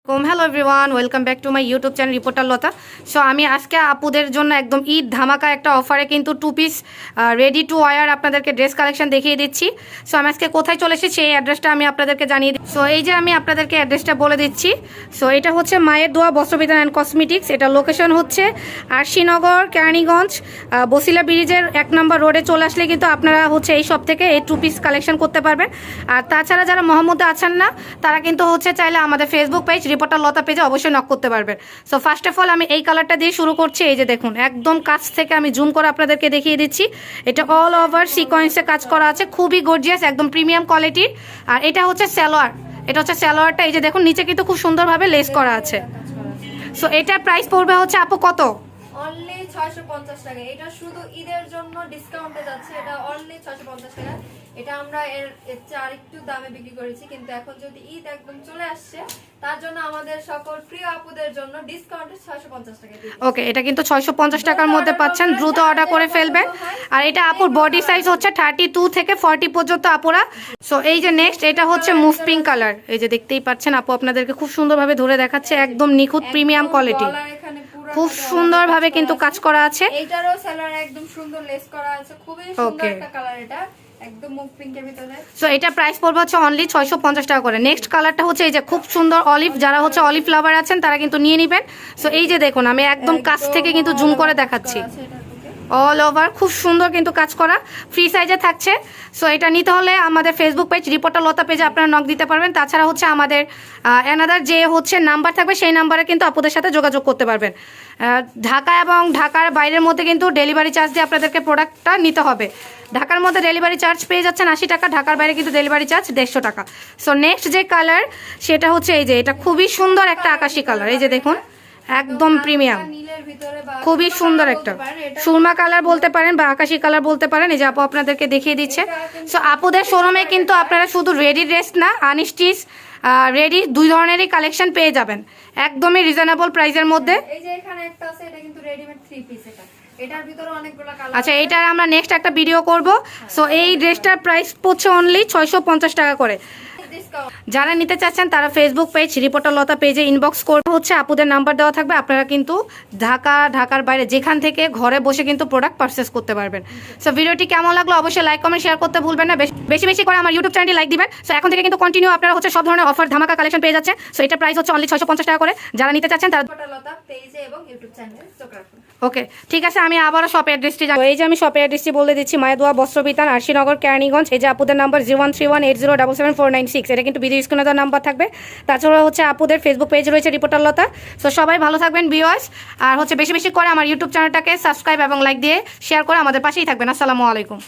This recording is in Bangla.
Hello everyone, welcome back to my YouTube channel reporter Lata. So আমি আজকে আপুদের জন্য একদম ঈদ ধামাকা একটা অফারে কিন্তু 2 পিস রেডি টু ওয়্যার আপনাদেরকে ড্রেস কালেকশন দেখিয়ে দিচ্ছি। সো আমি আজকে কোথায় চলে এসেছি সেই অ্যাড্রেসটা আমি আপনাদেরকে জানিয়ে দিই। সো এই যে আমি আপনাদেরকে অ্যাড্রেসটা বলে দিচ্ছি। সো এটা হচ্ছে মায়ের দোয়া বস্ত্রবিতান অ্যান্ড কসমেটিক্স। এটা লোকেশন হচ্ছে আরশিনগর, কেরানীগঞ্জ, বসিলা ব্রিজের 1 নম্বর রোডে চলে আসলে কিন্তু আপনারা হচ্ছে এই শপ থেকে এই 2 পিস কালেকশন করতে পারবেন। আর তাছাড়া যারা মোহাম্মদে আছেন না তারা কিন্তু হচ্ছে চাইলে আমাদের ফেসবুক পেজ রিপোর্টার লতা পেজে অবশ্যই নক করতে পারবেন। সো ফার্স্ট অফ অল আমি এই কালারটা দিয়ে শুরু করছি। এই যে দেখুন, একদম কাছ থেকে আমি জুম করে আপনাদেরকে দেখিয়ে দিচ্ছি। এটা অল ওভার সিকোয়েন্সে কাজ করা আছে, খুবই গর্জিয়াস, একদম প্রিমিয়াম কোয়ালিটির। আর এটা হচ্ছে সালোয়ার, এটা হচ্ছে সালোয়ারটা। এই যে দেখুন নিচে কিন্তু খুব সুন্দরভাবে লেস করা আছে। সো এটার প্রাইস পড়বে হচ্ছে আপু কত? অনলি 650 টাকা। এটা শুধু ঈদের জন্য ডিসকাউন্টে যাচ্ছে। এটা অনলি 650 টাকা। এটা আমরা এর চেয়ে আরেকটু দামে বিক্রি করেছি, কিন্তু এখন যদি ঈদ একদম চলে আসছে তার জন্য আমাদের সকল প্রিয় আপুদের জন্য ডিসকাউন্টে 650 টাকা দিচ্ছি। ওকে, এটা কিন্তু 650 টাকার মধ্যে পাচ্ছেন, দ্রুত অর্ডার করে ফেলবেন। আর এটা আপুর বডি সাইজ হচ্ছে 32 থেকে 40 পর্যন্ত আপুরা। সো এই যে নেক্সট, এটা হচ্ছে মুভ পিঙ্ক কালার। এই যে দেখতেই পাচ্ছেন, আপু আপনাদেরকে খুব সুন্দরভাবে ধরে দেখাচ্ছে, একদম নিখুঁত প্রিমিয়াম কোয়ালিটি, খুব সুন্দরভাবে কিন্তু কাজ করা আছে। এইটারও সেলার একদম সুন্দর লেস করা আছে, খুবই সুন্দর একটা কালার। এটা একদম মুভ পিঙ্কের ভিতরে। সো এটা প্রাইস পড়বে হচ্ছে অনলি 650 টাকা করে। নেক্সট কালারটা হচ্ছে এই যে খুব সুন্দর অলিভ, যারা হচ্ছে অলিভ লাভার আছেন তারা কিন্তু নিয়ে নেবেন। সো এই যে দেখুন, আমি একদম কাছ থেকে কিন্তু জুম করে দেখাচ্ছি, অল ওভার খুব সুন্দর কিন্তু কাজ করা, ফ্রি সাইজে থাকছে। সো এটা নিতে হলে আমাদের ফেসবুক পেজ রিপোর্টার লতা পেজে আপনারা নক দিতে পারবেন। তাছাড়া হচ্ছে আমাদের অ্যানাদার যে হচ্ছে নাম্বার থাকবে সেই নাম্বারে কিন্তু আপুদের সাথে যোগাযোগ করতে পারবেন। ঢাকা এবং ঢাকার বাইরের মধ্যে কিন্তু ডেলিভারি চার্জ দিয়ে আপনাদেরকে প্রোডাক্টটা নিতে হবে। ঢাকার মধ্যে ডেলিভারি চার্জ পেয়ে যাচ্ছেন 80 টাকা, ঢাকার বাইরে কিন্তু ডেলিভারি চার্জ 150 টাকা। সো নেক্সট যে কালার সেটা হচ্ছে এই যে, এটা খুবই সুন্দর একটা আকাশি কালার। এই যে দেখুন, একদম প্রিমিয়াম, খুবই সুন্দর একটা সুরমা কালার বলতে পারেন বা আকাশি কালার বলতে পারেন। এই যে আপু আপনাদেরকে দেখিয়ে দিচ্ছে। সো আপুদের শোরুমে কিন্তু আপনারা শুধু রেডি ড্রেস না, আনস্টিচ রেডি দুই ধরনেরই কালেকশন পেয়ে যাবেন একদমই রিজনেবল প্রাইসের মধ্যে। এই যে এখানে একটা আছে, এটা কিন্তু রেডিমেড 3 পিস। এটা এটার ভিতরে অনেকগুলো কালার। আচ্ছা, এটার আমরা নেক্সট একটা ভিডিও করব। সো এই ড্রেসটার প্রাইস পড়ছে অনলি 650 টাকা করে। যারা নিতে চাচ্ছেন তারা ফেসবুক পেজ রিপোর্টার লতা পেজে ইনবক্স করবে, হচ্ছে আপুদের নাম্বার দেওয়া থাকবে। আপনারা কিন্তু ঢাকার বাইরে যেখান থেকে ঘরে বসে কিন্তু প্রোডাক্ট পারচেস করতে পারবেন। সো ভিডিওটি কেমন লাগলো অবশ্যই লাইক কমেন্ট শেয়ার করতে ভুলবেন না। বেশি বেশি করে আমার ইউটিউব চ্যানেলটি লাইক দিবেন। সো এখন থেকে কিন্তু কন্টিনিউ আপনারা হচ্ছে সব ধরনের অফার ধামাকা কালেকশন পেয়ে যাচ্ছে। সো এটা প্রাইস হচ্ছে অনলি 650 টাকা করে। যারা নিতে চাচ্ছেন তারা রিপোর্টার লতা পেজে এবং ইউটিউব চ্যানেলে চোখ রাখুন। ওকে, ঠিক আছে, আমি আবারও শপ অ্যাড্রেসটি জানাবো। এই যে আমি শপ অ্যাড্রেসটি বলে দিচ্ছি, মায়ের দোয়া বস্ত্রবিতান, আরশিনগর, কেরানীগঞ্জ। এই যে আপুদের নাম্বার 013180777496। এটা কিন্তু ভিডিও স্ক্রিনে দেওয়া নাম্বার থাকবে। তাছাড়া হচ্ছে আপুদের ফেসবুক পেজ রয়েছে রিপোর্টার লতা। সো সবাই ভালো থাকবেন ভিউয়ার্স, আর হচ্ছে বেশি বেশি করে আমার ইউটিউব চ্যানেলটাকে সাবস্ক্রাইব এবং লাইক দিয়ে শেয়ার করে আমাদের পাশেই থাকবেন। আসসালামু আলাইকুম।